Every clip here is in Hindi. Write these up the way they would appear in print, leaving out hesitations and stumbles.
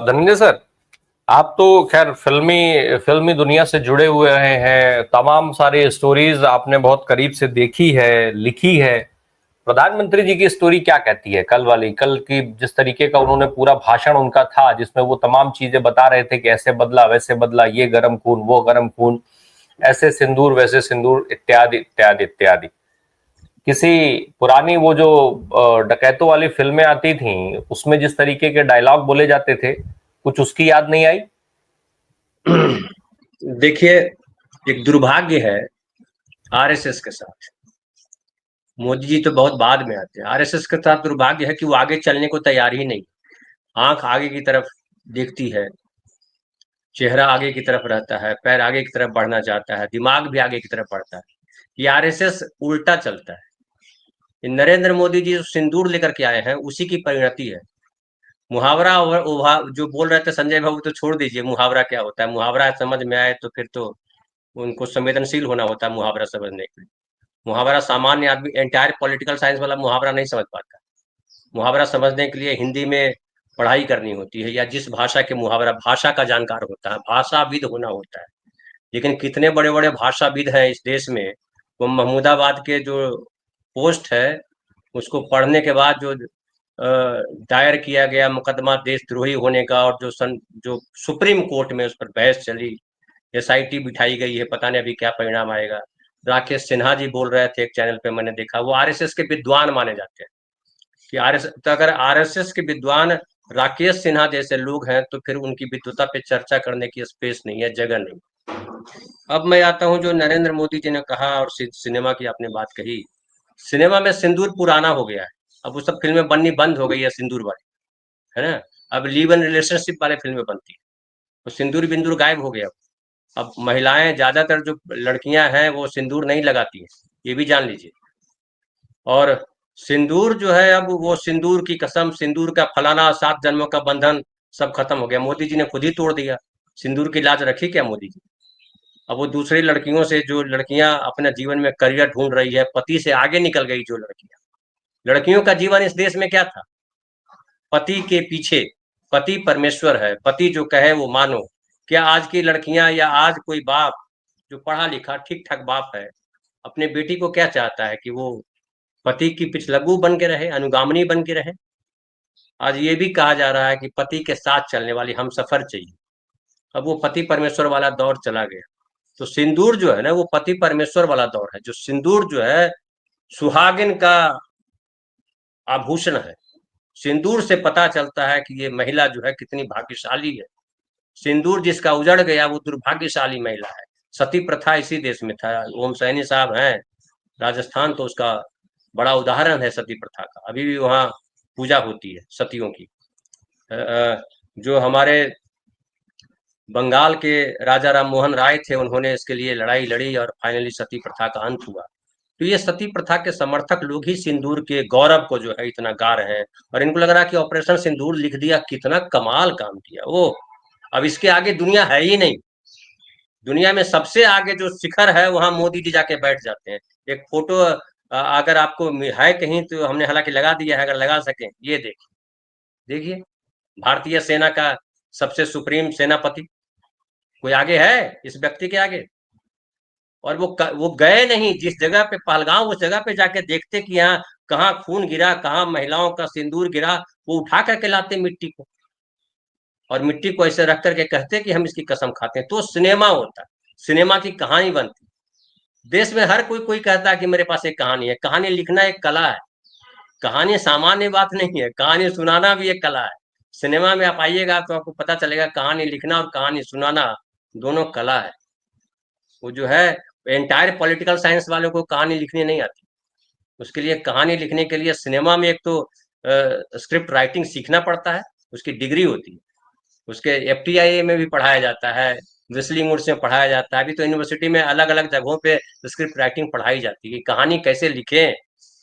धनंजय सर, आप तो खैर फिल्मी फिल्मी दुनिया से जुड़े हुए रहे हैं। तमाम सारी स्टोरीज आपने बहुत करीब से देखी है, लिखी है। प्रधानमंत्री जी की स्टोरी क्या कहती है? कल वाली, कल की जिस तरीके का उन्होंने पूरा भाषण उनका था, जिसमें वो तमाम चीजें बता रहे थे कि ऐसे बदला, वैसे बदला, ये गरम खून, वो गरम खून, ऐसे सिंदूर, वैसे सिंदूर, इत्यादि इत्यादि इत्यादि। किसी पुरानी वो जो डकैतों वाली फिल्में आती थी, उसमें जिस तरीके के डायलॉग बोले जाते थे, कुछ उसकी याद नहीं आई? देखिए, एक दुर्भाग्य है आरएसएस के साथ। मोदी जी तो बहुत बाद में आते हैं। आरएसएस के साथ दुर्भाग्य है कि वो आगे चलने को तैयार ही नहीं। आंख आगे की तरफ देखती है, चेहरा आगे की तरफ रहता है, पैर आगे की तरफ बढ़ना चाहता है, दिमाग भी आगे की तरफ बढ़ता है। ये आरएसएस उल्टा चलता है। ये नरेंद्र मोदी जी जो सिंदूर लेकर के आए हैं, उसी की परिणति है। मुहावरा जो बोल रहे थे संजय बाबू, तो छोड़ दीजिए। मुहावरा क्या होता है? मुहावरा समझ में आए तो फिर तो उनको संवेदनशील होना होता है मुहावरा समझने के लिए। मुहावरा सामान्य आदमी, एंटायर पॉलिटिकल साइंस वाला मुहावरा नहीं समझ पाता। मुहावरा समझने के लिए हिंदी में पढ़ाई करनी होती है, या जिस भाषा के मुहावरा, भाषा का जानकार होता है, भाषाविद होना होता है। लेकिन कितने बड़े बड़े भाषाविद हैं इस देश में। वो महमूदाबाद के जो पोस्ट है, उसको पढ़ने के बाद जो दायर किया गया मुकदमा देशद्रोही होने का, और जो सुप्रीम कोर्ट में उस पर बहस चली, एसआईटी बिठाई गई है, पता नहीं अभी क्या परिणाम आएगा। राकेश सिन्हा जी बोल रहे थे एक चैनल पे, मैंने देखा, वो आरएसएस के विद्वान माने जाते हैं कि आरएसएस, तो अगर आरएसएस के विद्वान राकेश सिन्हा जैसे लोग हैं, तो फिर उनकी विद्वता पे चर्चा करने की स्पेस नहीं है, जगह नहीं। अब मैं आता हूं जो नरेंद्र मोदी जी ने कहा, और सिनेमा की आपने बात कही। सिनेमा में सिंदूर पुराना हो गया है। अब वो सब फिल्में बननी बंद हो गई है सिंदूर वाली, है ना। अब लिव इन रिलेशनशिप वाले फिल्में बनती है, तो सिंदूर बिंदूर गायब हो गया। अब महिलाएं, ज्यादातर जो लड़कियां हैं, वो सिंदूर नहीं लगाती है, ये भी जान लीजिए। और सिंदूर जो है, अब वो सिंदूर की कसम, सिंदूर का फलाना, 7 जन्मों का बंधन, सब खत्म हो गया। मोदी जी ने खुद ही तोड़ दिया। सिंदूर की लाज रखी क्या मोदी जी? अब वो दूसरी लड़कियों से, जो लड़कियां अपने जीवन में करियर ढूंढ रही है, पति से आगे निकल गई जो लड़कियां, लड़कियों का जीवन इस देश में क्या था? पति के पीछे। पति परमेश्वर है, पति जो कहे वो मानो। क्या आज की लड़कियां, या आज कोई बाप जो पढ़ा लिखा ठीक ठाक बाप है, अपने बेटी को क्या चाहता है? कि वो पति की पिछलग्गू बन के रहे, अनुगामिनी बन के रहे। आज ये भी कहा जा रहा है कि पति के साथ चलने वाली हम सफर चाहिए। अब वो पति परमेश्वर वाला दौर चला गया। तो सिंदूर जो है ना, वो पति परमेश्वर वाला दौर है। जो सिंदूर जो है, सुहागिन का आभूषण है। सिंदूर से पता चलता है कि ये महिला जो है कितनी भाग्यशाली है। सिंदूर जिसका उजड़ गया, वो दुर्भाग्यशाली महिला है। सती प्रथा इसी देश में था। ओम सैनी साहब हैं राजस्थान, तो उसका बड़ा उदाहरण है सती प्रथा का। अभी भी वहाँ पूजा होती है सतियों की। जो हमारे बंगाल के राजा राम मोहन राय थे, उन्होंने इसके लिए लड़ाई लड़ी, और फाइनली सती प्रथा का अंत हुआ। तो ये सती प्रथा के समर्थक लोग ही सिंदूर के गौरव को जो है इतना गा रहे हैं। और इनको लग रहा है कि ऑपरेशन सिंदूर लिख दिया, कितना कमाल काम किया वो। अब इसके आगे दुनिया है ही नहीं। दुनिया में सबसे आगे जो शिखर है, वहां मोदी जी जाके बैठ जाते हैं। एक फोटो अगर आपको है कहीं, तो हमने हालांकि लगा दिया है, अगर लगा सके, ये देखिए। देखिए, भारतीय सेना का सबसे सुप्रीम सेनापति, कोई आगे है इस व्यक्ति के आगे? और वो गए नहीं जिस जगह पे पहलगांव, उस जगह पे जाके देखते कि यहाँ कहाँ खून गिरा, कहाँ महिलाओं का सिंदूर गिरा, वो उठा करके लाते मिट्टी को, और मिट्टी को ऐसे रख करके कहते कि हम इसकी कसम खाते हैं। तो सिनेमा होता है, सिनेमा की कहानी बनती। देश में हर कोई कोई कहता है कि मेरे पास एक कहानी है। कहानी लिखना एक कला है। कहानी सामान्य बात नहीं है, कहानी सुनाना भी एक कला है। सिनेमा में आप आइएगा तो आपको पता चलेगा, कहानी लिखना और कहानी सुनाना दोनों कला है। वो जो है, एंटायर पॉलिटिकल साइंस वालों को कहानी लिखनी नहीं आती। उसके लिए, कहानी लिखने के लिए सिनेमा में एक तो स्क्रिप्ट राइटिंग सीखना पड़ता है, उसकी डिग्री होती है। उसके एफटीआईए में भी पढ़ाया जाता है, विस्लिंग वुड्स में पढ़ाया जाता है। अभी तो यूनिवर्सिटी में अलग अलग जगहों पे स्क्रिप्ट राइटिंग पढ़ाई जाती है कि कहानी कैसे लिखें,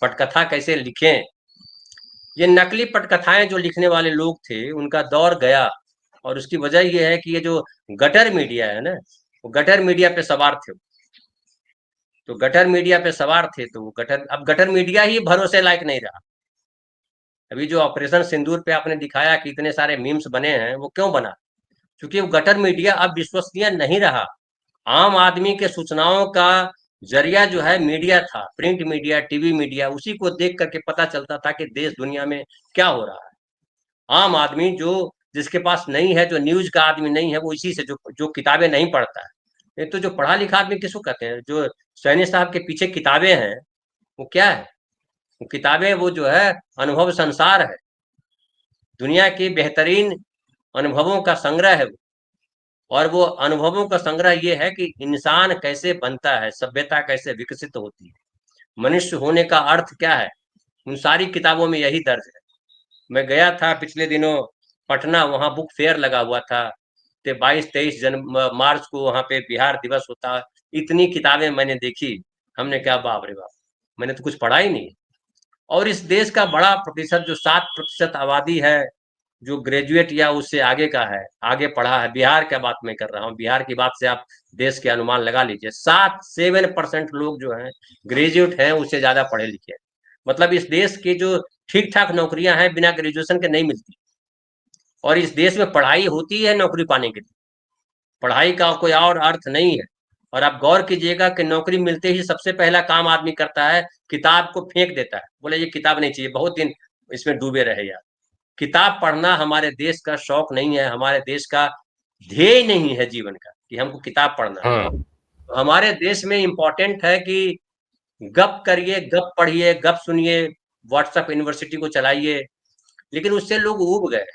पटकथा कैसे लिखें। ये नकली पटकथाएं जो लिखने वाले लोग थे, उनका दौर गया। और उसकी वजह यह है कि ये जो गटर मीडिया है ना, वो गटर मीडिया पे सवार थे। तो गटर मीडिया पे सवार थे, तो वो अब गटर मीडिया ही भरोसे लायक नहीं रहा। अभी जो ऑपरेशन सिंदूर पे आपने दिखाया कि इतने सारे मीम्स बने हैं, वो क्यों बना? क्योंकि वो गटर मीडिया अब विश्वसनीय नहीं रहा। आम आदमी के सूचनाओं का जरिया जो है मीडिया था, प्रिंट मीडिया, टीवी मीडिया, उसी को देख करके पता चलता था कि देश दुनिया में क्या हो रहा है। आम आदमी जो जिसके पास नहीं है, जो न्यूज का आदमी नहीं है, वो इसी से जो जो किताबें नहीं पढ़ता है। एक तो जो पढ़ा लिखा आदमी किसको कहते हैं? जो सैनी साहब के पीछे किताबें हैं, वो क्या है? वो किताबें वो जो है अनुभव संसार है, दुनिया के बेहतरीन अनुभवों का संग्रह है वो। और वो अनुभवों का संग्रह ये है कि इंसान कैसे बनता है, सभ्यता कैसे विकसित होती है, मनुष्य होने का अर्थ क्या है, उन सारी किताबों में यही दर्ज है। मैं गया था पिछले दिनों पटना, वहां बुक फेयर लगा हुआ था। 22-23 मार्च को वहां पे बिहार दिवस होता। इतनी किताबें मैंने देखी, हमने क्या बाप रे बाप, मैंने तो कुछ पढ़ा ही नहीं। और इस देश का बड़ा प्रतिशत, जो 7% आबादी है, जो ग्रेजुएट या उससे आगे का है, आगे पढ़ा है, बिहार का बात मैं कर रहा हूँ, बिहार की बात से आप देश के अनुमान लगा लीजिए। 7-7% लोग जो हैं ग्रेजुएट हैं, उससे ज्यादा पढ़े लिखे हैं। मतलब इस देश की जो ठीक ठाक नौकरियां हैं बिना ग्रेजुएशन के नहीं मिलती। और इस देश में पढ़ाई होती है नौकरी पाने के लिए, पढ़ाई का कोई और अर्थ नहीं है। और आप गौर कीजिएगा कि नौकरी मिलते ही सबसे पहला काम आदमी करता है, किताब को फेंक देता है, बोले ये किताब नहीं चाहिए, बहुत दिन इसमें डूबे रहे यार। किताब पढ़ना हमारे देश का शौक नहीं है, हमारे देश का ध्येय नहीं है जीवन का कि हमको किताब पढ़ना है। तो हमारे देश में इम्पोर्टेंट है कि गप करिए, गप पढ़िए, गप सुनिए, व्हाट्सएप यूनिवर्सिटी को चलाइए, लेकिन उससे लोग ऊब गए।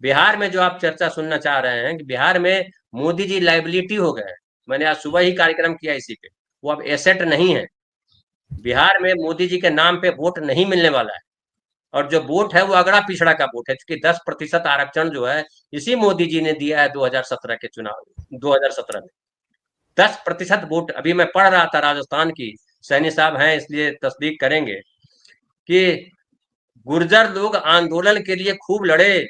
बिहार में जो आप चर्चा सुनना चाह रहे हैं कि बिहार में मोदी जी लाइबिलिटी हो गए हैं, मैंने आज सुबह ही कार्यक्रम किया इसी पे, वो अब एसेट नहीं है। बिहार में मोदी जी के नाम पे वोट नहीं मिलने वाला है। और जो वोट है वो अगड़ा पिछड़ा का वोट है, क्योंकि 10% आरक्षण जो है इसी मोदी जी ने दिया है 2017 के चुनाव, 2017 में 10% वोट। अभी मैं पढ़ रहा था राजस्थान की, सैनी साहब हैं इसलिए तस्दीक करेंगे, कि गुर्जर लोग आंदोलन के लिए खूब लड़े,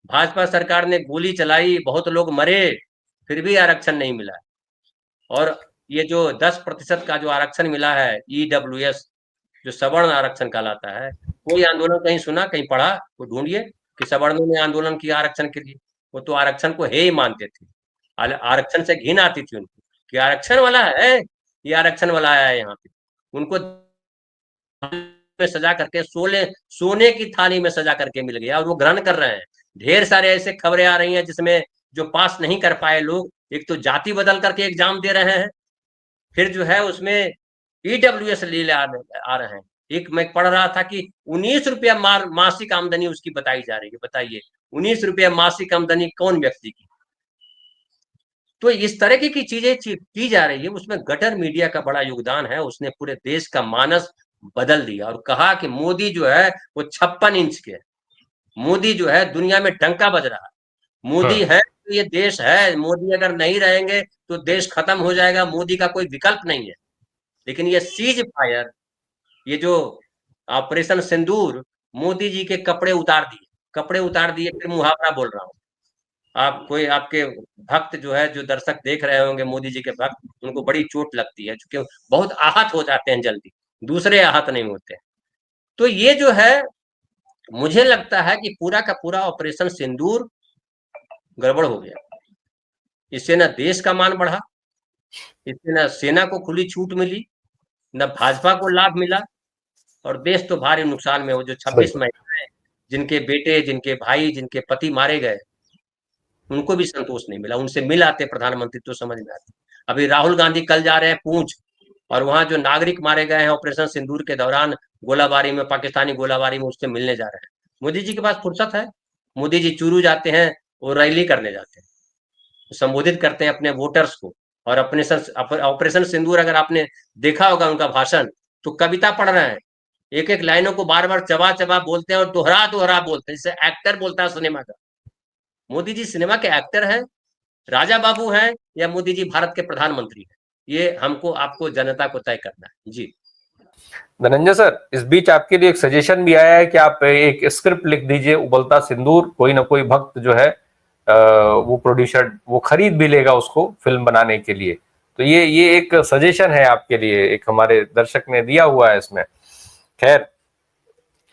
भाजपा सरकार ने गोली चलाई, बहुत लोग मरे, फिर भी आरक्षण नहीं मिला। और ये जो 10% का जो आरक्षण मिला है, ईडब्ल्यूएस, जो सवर्ण आरक्षण कहलाता है, कोई आंदोलन कहीं सुना, कहीं पढ़ा? वो ढूंढिए कि सवर्णों ने आंदोलन किया आरक्षण के लिए। वो तो आरक्षण को हे ही मानते थे, आरक्षण से घिन आती थी उनको कि आरक्षण वाला है, ये आरक्षण वाला आया है यहाँ पे। उनको में सजा करके सोने की थाली में सजा करके मिल गया, और वो ग्रहण कर रहे हैं। ढेर सारे ऐसे खबरें आ रही हैं जिसमें जो पास नहीं कर पाए लोग, एक तो जाति बदल करके एग्जाम दे रहे हैं, फिर जो है उसमें ईडब्ल्यूएस ले आ रहे हैं। एक मैं पढ़ रहा था कि 19 रुपया मासिक आमदनी उसकी बताई जा रही है। बताइए, 19 रुपया मासिक आमदनी कौन व्यक्ति की? तो इस तरह की चीजें की जा रही है, उसमें गटर मीडिया का बड़ा योगदान है। उसने पूरे देश का मानस बदल दिया और कहा कि मोदी जो है वो 56 इंच के, मोदी जो है दुनिया में डंका बज रहा है, मोदी है तो ये देश है, मोदी अगर नहीं रहेंगे तो देश खत्म हो जाएगा, मोदी का कोई विकल्प नहीं है। लेकिन ये सीज फायर, ये जो ऑपरेशन सिंदूर, मोदी जी के कपड़े उतार दिए, कपड़े उतार दिए। फिर मुहावरा बोल रहा हूँ, आप कोई आपके भक्त जो है, जो दर्शक देख रहे होंगे मोदी जी के भक्त, उनको बड़ी चोट लगती है क्योंकि बहुत आहत हो जाते हैं जल्दी, दूसरे आहत नहीं होते। तो ये जो है, मुझे लगता है कि पूरा का पूरा ऑपरेशन सिंदूर गड़बड़ हो गया। इससे न देश का मान बढ़ा, इससे न सेना को खुली छूट मिली, न भाजपा को लाभ मिला, और देश तो भारी नुकसान में हो। जो 26 महिलाएं, जिनके बेटे, जिनके भाई, जिनके पति मारे गए, उनको भी संतोष नहीं मिला। उनसे मिल आते प्रधानमंत्री तो समझ में आती। अभी राहुल गांधी कल जा रहे हैं पूंछ, और वहां जो नागरिक मारे गए हैं ऑपरेशन सिंदूर के दौरान गोलाबारी में, पाकिस्तानी गोलाबारी में, उससे मिलने जा रहे हैं। मोदी जी के पास फुर्सत है? मोदी जी चूरू जाते हैं, वो रैली करने जाते हैं, संबोधित करते हैं अपने वोटर्स को। और अपने ऑपरेशन सिंदूर अगर आपने देखा होगा उनका भाषण, तो कविता पढ़ रहे हैं, एक एक लाइनों को बार बार चबा चबा बोलते हैं और दोहरा दोहरा बोलते हैं, जैसे एक्टर बोलता है सिनेमा का। मोदी जी सिनेमा के एक्टर हैं, राजा बाबू हैं, या मोदी जी भारत के प्रधानमंत्री हैं? ये हमको, आपको, जनता को तय करना है जी। धनंजय सर, इस बीच आपके लिए एक सजेशन भी आया है कि आप एक स्क्रिप्ट लिख दीजिए, उबलता सिंदूर। कोई ना कोई भक्त जो है वो प्रोड्यूसर वो खरीद भी लेगा उसको फिल्म बनाने के लिए। तो ये एक सजेशन है आपके लिए, एक हमारे दर्शक ने दिया हुआ है इसमें। खैर,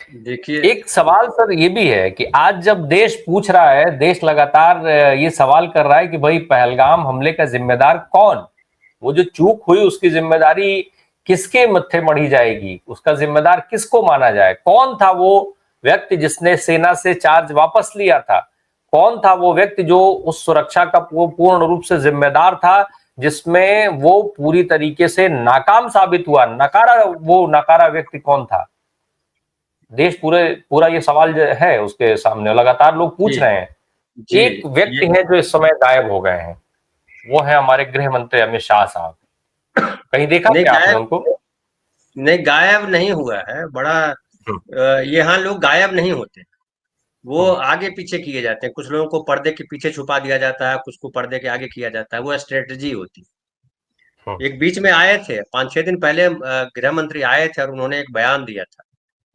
देखिए, एक सवाल सर ये भी है कि आज जब देश पूछ रहा है, देश लगातार ये सवाल कर रहा है कि भाई पहलगाम हमले का जिम्मेदार कौन, वो जो चूक हुई उसकी जिम्मेदारी किसके मत्थे मढ़ी जाएगी, उसका जिम्मेदार किसको माना जाए, कौन था वो व्यक्ति जिसने सेना से चार्ज वापस लिया था, कौन था वो व्यक्ति जो उस सुरक्षा का पूर्ण रूप से जिम्मेदार था, जिसमें वो पूरी तरीके से नाकाम साबित हुआ, नकारा व्यक्ति कौन था। देश पूरा ये सवाल जो है उसके सामने लगातार लोग पूछ जी, रहे हैं। जी, एक व्यक्ति ये हैं जो इस समय गायब हो गए हैं, वो है हमारे गृह मंत्री अमित शाह साहब। कहीं देखा नहीं क्या आपने गायब उनको? नहीं गायब नहीं हुआ है, बड़ा हम्म, यहाँ लोग गायब नहीं होते, वो हम्म, आगे पीछे किए जाते हैं। कुछ लोगों को पर्दे के पीछे छुपा दिया जाता है, कुछ को पर्दे के आगे किया जाता है, वो स्ट्रेटजी होती है। हम्म, एक बीच में आए थे, 5-6 दिन पहले गृह मंत्री आए थे और उन्होंने एक बयान दिया था,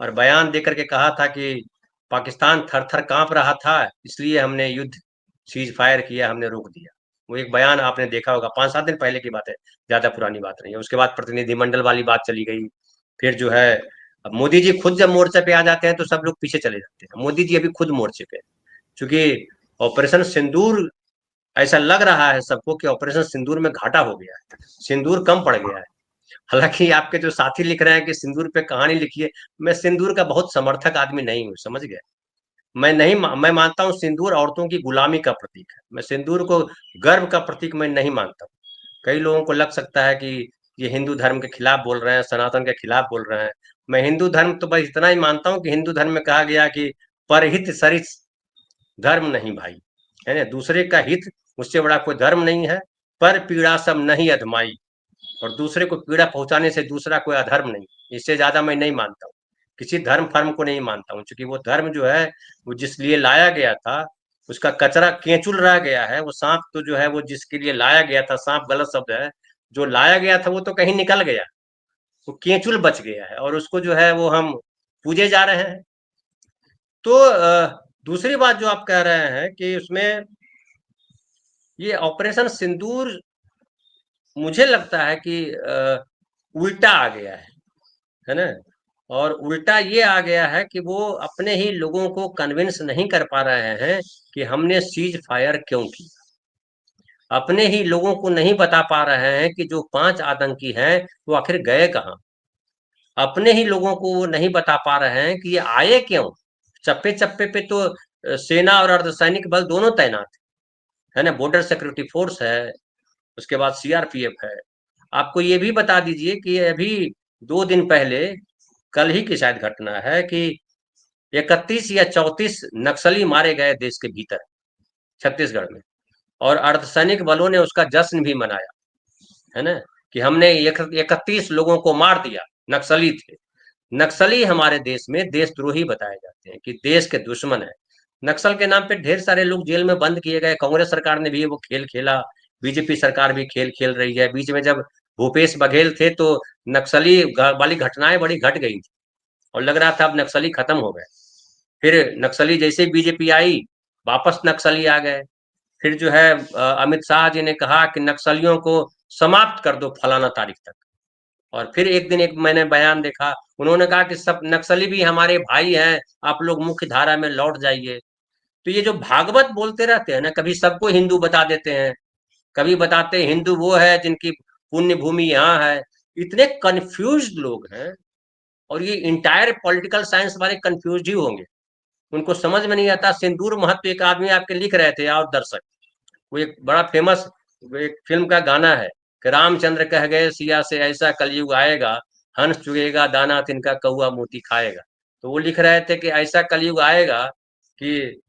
और बयान दे करके कहा था कि पाकिस्तान थर थर कांप रहा था, इसलिए हमने युद्ध सीज फायर किया, हमने रोक दिया। वो एक बयान आपने देखा होगा, 5-7 दिन पहले की बात है, ज्यादा पुरानी बात नहीं है। उसके बाद प्रतिनिधिमंडल वाली बात चली गई। फिर जो है, अब मोदी जी खुद जब मोर्चे पे आ जाते हैं तो सब लोग पीछे चले जाते हैं। मोदी जी अभी खुद मोर्चे पे हैं। क्योंकि ऑपरेशन सिंदूर, ऐसा लग रहा है सबको कि ऑपरेशन सिंदूर में घाटा हो गया है, सिंदूर कम पड़ गया है। हालांकि आपके जो साथी लिख रहे हैं कि सिंदूर पे कहानी लिखिए, मैं सिंदूर का बहुत समर्थक आदमी नहीं हूँ, समझ गए। मैं मानता हूँ सिंदूर औरतों की गुलामी का प्रतीक है। मैं सिंदूर को गर्व का प्रतीक मैं नहीं मानता हूँ। कई लोगों को लग सकता है कि ये हिंदू धर्म के खिलाफ बोल रहे हैं, सनातन के खिलाफ बोल रहे हैं। मैं हिंदू धर्म तो बस इतना ही मानता हूँ कि हिंदू धर्म में कहा गया कि परहित सरित धर्म नहीं भाई, है ना, दूसरे का हित, उससे बड़ा कोई धर्म नहीं है। पर पीड़ा सब नहीं अधमाई, और दूसरे को पीड़ा पहुंचाने से दूसरा कोई अधर्म नहीं। इससे ज्यादा मैं नहीं मानता हूँ, किसी धर्म फर्म को नहीं मानता हूँ, क्योंकि वो धर्म जो है, वो जिस लिए लाया गया था, उसका कचरा केंचुल रह गया है। वो सांप तो जो है, वो जिसके लिए लाया गया था, सांप गलत शब्द है, जो लाया गया था वो तो कहीं निकल गया, वो केंचुल बच गया है, और उसको जो है वो हम पूजे जा रहे हैं। तो दूसरी बात जो आप कह रहे हैं कि उसमें ये ऑपरेशन सिंदूर, मुझे लगता है कि उल्टा आ गया है ना। और उल्टा ये आ गया है कि वो अपने ही लोगों को कन्विंस नहीं कर पा रहे हैं कि हमने सीज फायर क्यों की। अपने ही लोगों को नहीं बता पा रहे हैं कि जो 5 आतंकी हैं वो आखिर गए कहाँ। अपने ही लोगों को वो नहीं बता पा रहे हैं कि ये आए क्यों। चप्पे चप्पे पे तो सेना और अर्धसैनिक बल दोनों तैनात है ना, बॉर्डर सिक्योरिटी फोर्स है, उसके बाद सीआरपीएफ है। आपको ये भी बता दीजिए कि अभी 2 दिन पहले, कल ही की शायद घटना है कि 31 या 34 नक्सली मारे गए देश के भीतर, छत्तीसगढ़ में, और अर्धसैनिक बलों ने उसका जश्न भी मनाया, है ना, कि हमने 31 लोगों को मार दिया, नक्सली थे। नक्सली हमारे देश में देशद्रोही बताए जाते हैं, कि देश के दुश्मन है। नक्सल के नाम पे ढेर सारे लोग जेल में बंद किए गए, कांग्रेस सरकार ने भी वो खेल खेला, बीजेपी सरकार भी खेल खेल रही है। बीच में जब भूपेश बघेल थे तो नक्सली वाली घटनाएं बड़ी घट गई थी, और लग रहा था अब नक्सली खत्म हो गए। फिर नक्सली जैसे बीजेपी आई, वापस नक्सली आ गए। फिर जो है अमित शाह जी ने कहा कि नक्सलियों को समाप्त कर दो फलाना तारीख तक। और फिर एक दिन एक मैंने बयान देखा, उन्होंने कहा कि सब नक्सली भी हमारे भाई हैं, आप लोग मुख्य धारा में लौट जाइए। तो ये जो भागवत बोलते रहते हैं ना, कभी सबको हिंदू बता देते हैं, कभी बताते हैं हिंदू वो है जिनकी पुण्य भूमि यहाँ है। इतने कंफ्यूज लोग हैं, और ये इंटायर पॉलिटिकल साइंस वाले कंफ्यूज ही होंगे। उनको समझ में नहीं आता सिंदूर महत्व। एक आदमी आपके लिख रहे थे और दर्शक, वो एक बड़ा फेमस एक फिल्म का गाना है कि रामचंद्र कह गए सिया से ऐसा कलयुग आएगा, हंस चुगेगा दाना तिनका कौआ मोती खाएगा। तो वो लिख रहे थे कि ऐसा कलयुग आएगा कि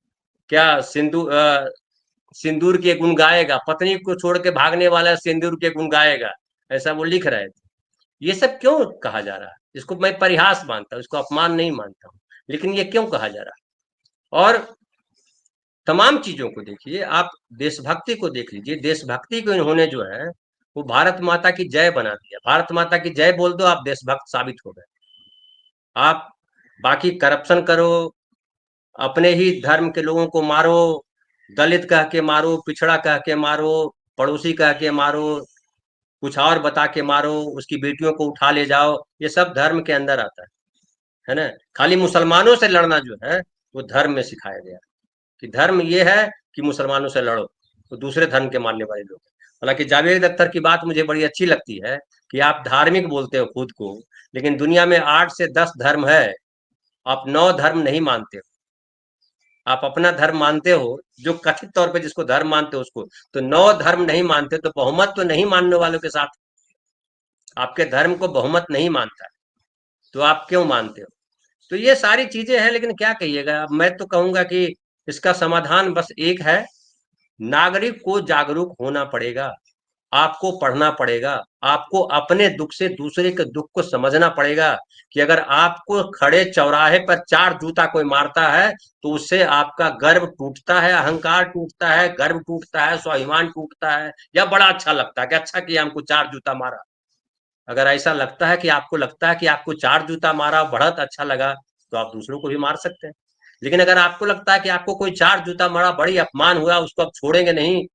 क्या सिंदूर के गुण गाएगा, पत्नी को छोड़ के भागने वाला सिंदूर के गुण गाएगा, ऐसा वो लिख रहे थे। ये सब क्यों कहा जा रहा है? इसको मैं परिहास मानता हूँ, इसको अपमान नहीं मानता हूँ, लेकिन ये क्यों कहा जा रहा है? और तमाम चीजों को देखिए आप, देशभक्ति को देख लीजिए, देशभक्ति को इन्होंने जो है वो भारत माता की जय बना दिया। भारत माता की जय बोल दो, आप देशभक्त साबित हो गए। आप बाकी करप्शन करो, अपने ही धर्म के लोगों को मारो, दलित कह के मारो, पिछड़ा कह के मारो, पड़ोसी कह के मारो, कुछ और बता के मारो, उसकी बेटियों को उठा ले जाओ, ये सब धर्म के अंदर आता है। है ना। खाली मुसलमानों से लड़ना जो है वो धर्म में सिखाया गया कि धर्म ये है कि मुसलमानों से लड़ो, तो दूसरे धर्म के मानने वाले लोग। हालांकि जावेद अख्तर की बात मुझे बड़ी अच्छी लगती है कि आप धार्मिक बोलते हो खुद को, लेकिन दुनिया में 8 से 10 धर्म है, आप 9 धर्म नहीं मानते हो। आप अपना धर्म मानते हो, जो कथित तौर पे जिसको धर्म मानते हो उसको, तो 9 धर्म नहीं मानते, तो बहुमत तो नहीं मानने वालों के साथ, आपके धर्म को बहुमत नहीं मानता, तो आप क्यों मानते हो? तो ये सारी चीजें हैं, लेकिन क्या कहिएगा। अब मैं तो कहूंगा कि इसका समाधान बस एक है, नागरिक को जागरूक होना पड़ेगा, आपको पढ़ना पड़ेगा, आपको अपने दुख से दूसरे के दुख को समझना पड़ेगा कि अगर आपको खड़े चौराहे पर 4 जूता कोई मारता है तो उससे आपका गर्व टूटता है, अहंकार टूटता है, गर्व टूटता है, स्वाभिमान टूटता है, या बड़ा अच्छा लगता है कि अच्छा किया हमको 4 जूता मारा। अगर ऐसा लगता है कि आपको लगता है कि आपको 4 जूता मारा बहुत अच्छा लगा, तो आप दूसरों को भी मार सकते हैं। लेकिन अगर आपको लगता है कि आपको कोई 4 जूता मारा, बड़ी अपमान हुआ, उसको आप छोड़ेंगे नहीं,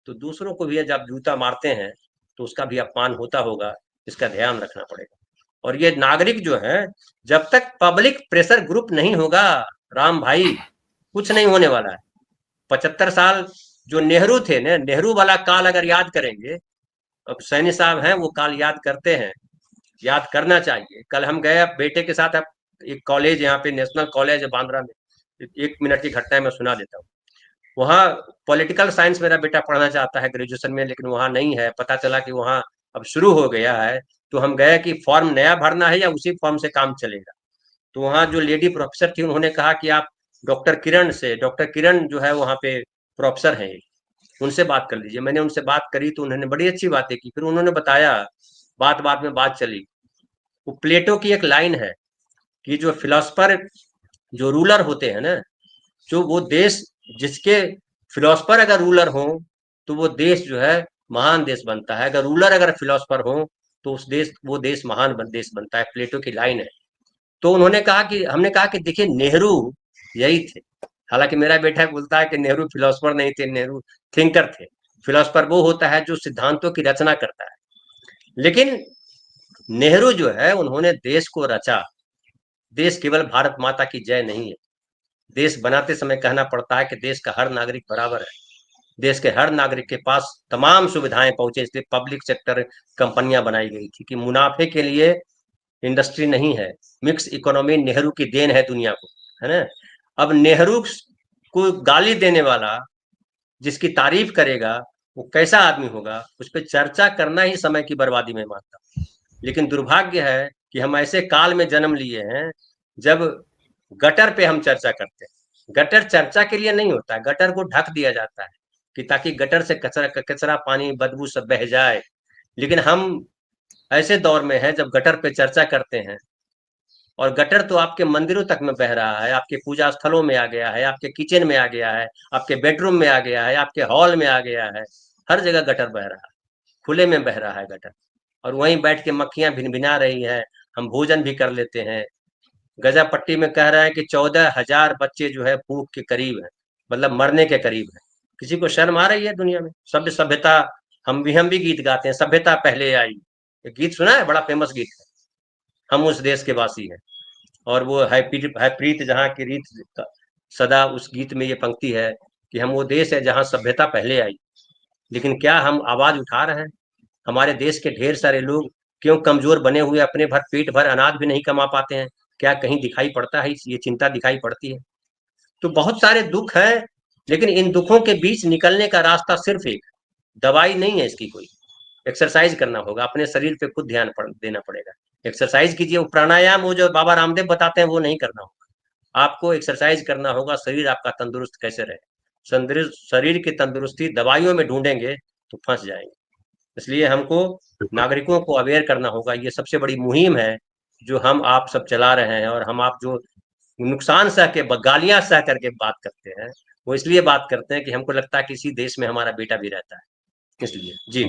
तो दूसरों को भी जब जूता मारते हैं तो उसका भी अपमान होता होगा, इसका ध्यान रखना पड़ेगा। और ये नागरिक जो है, जब तक पब्लिक प्रेशर ग्रुप नहीं होगा, राम भाई, कुछ नहीं होने वाला है। 75 साल जो नेहरू थे ना, नेहरू वाला काल अगर याद करेंगे, अब सैनी साहब हैं वो काल याद करते हैं, याद करना चाहिए। कल हम गए बेटे के साथ, अब एक कॉलेज यहाँ पे नेशनल कॉलेज है बांद्रा में, 1 मिनट की घटना मैं सुना देता हूँ। वहाँ पॉलिटिकल साइंस मेरा बेटा पढ़ना चाहता है ग्रेजुएशन में, लेकिन वहाँ नहीं है, पता चला कि वहाँ अब शुरू हो गया है। तो हम गए कि फॉर्म नया भरना है या उसी फॉर्म से काम चलेगा। तो वहाँ जो लेडी प्रोफेसर थी उन्होंने कहा कि आप डॉक्टर किरण जो है वहाँ पे प्रोफेसर हैं, उनसे बात कर लीजिए। मैंने उनसे बात करी तो उन्होंने बड़ी अच्छी बातें की। फिर उन्होंने बताया, बात बात में बात चली, वो प्लेटो की एक लाइन है कि जो फिलोसफर, जो रूलर होते हैं ना, जो वो देश जिसके फिलोसफर अगर रूलर हो तो वो देश जो है महान देश बनता है। अगर रूलर अगर फिलोसफर हो तो उस देश वो देश महान देश बनता है, प्लेटो की लाइन है। तो उन्होंने कहा कि हमने कहा कि देखिए नेहरू यही थे। हालांकि मेरा बेटा बोलता है कि नेहरू फिलोसफर नहीं थे, नेहरू थिंकर थे। फिलोसफर वो होता है जो सिद्धांतों की रचना करता है, लेकिन नेहरू जो है उन्होंने देश को रचा। देश केवल भारत माता की जय नहीं है, देश बनाते समय कहना पड़ता है कि देश का हर नागरिक बराबर है, देश के हर नागरिक के पास तमाम सुविधाएं पहुंचे, इसलिए पब्लिक सेक्टर कंपनियां बनाई गई थी कि मुनाफे के लिए इंडस्ट्री नहीं है। मिक्स इकोनॉमी नेहरू की देन है दुनिया को, है ना। अब नेहरू को गाली देने वाला, जिसकी तारीफ करेगा, वो कैसा आदमी होगा, उस पर चर्चा करना ही समय की बर्बादी में मानता हूं। लेकिन दुर्भाग्य है कि हम ऐसे काल में जन्म लिए हैं जब गटर पे हम चर्चा करते हैं। गटर चर्चा के लिए नहीं होता है, गटर को ढक दिया जाता है कि ताकि गटर से कचरा कचरा पानी बदबू सब बह जाए। लेकिन हम ऐसे दौर में हैं जब गटर पे चर्चा करते हैं, और गटर तो आपके मंदिरों तक में बह रहा है, आपके पूजा स्थलों में आ गया है, आपके किचन में आ गया है, आपके बेडरूम में आ गया है, आपके हॉल में आ गया है। हर जगह गटर बह रहा है, खुले में बह रहा है गटर। और वहीं बैठ के मक्खियां भिनभिना रही हैं, हम भोजन भी कर लेते हैं। गजापट्टी में कह रहा है कि 14,000 बच्चे जो है भूख के करीब है, मतलब मरने के करीब है। किसी को शर्म आ रही है दुनिया में? सभ्यता, हम भी गीत गाते हैं, सभ्यता पहले आई। ये गीत सुना है, बड़ा फेमस गीत है, हम उस देश के वासी हैं। और वो है प्रीत जहाँ की रीत सदा, उस गीत में ये पंक्ति है कि हम वो देश है जहाँ सभ्यता पहले आई। लेकिन क्या हम आवाज उठा रहे हैं? हमारे देश के ढेर सारे लोग क्यों कमजोर बने हुए अपने भर पेट भर अनाज भी नहीं कमा पाते हैं? क्या कहीं दिखाई पड़ता है? ये चिंता दिखाई पड़ती है? तो बहुत सारे दुख हैं, लेकिन इन दुखों के बीच निकलने का रास्ता सिर्फ एक, दवाई नहीं है इसकी कोई। एक्सरसाइज करना होगा, अपने शरीर पे खुद देना पड़ेगा। एक्सरसाइज कीजिए, वो प्राणायाम वो जो बाबा रामदेव बताते हैं वो नहीं करना होगा, आपको एक्सरसाइज करना होगा। शरीर आपका तंदुरुस्त कैसे रहे? शरीर की तंदुरुस्ती दवाइयों में ढूंढेंगे तो फंस जाएंगे। इसलिए हमको बिल्कुल। नागरिकों को अवेयर करना होगा। ये सबसे बड़ी मुहिम है जो हम आप सब चला रहे हैं, और हम आप जो नुकसान सह के गालियां सह करके बात करते हैं, वो इसलिए बात करते हैं कि हमको लगता है कि इसी देश में हमारा बेटा भी रहता है, इसलिए। जी।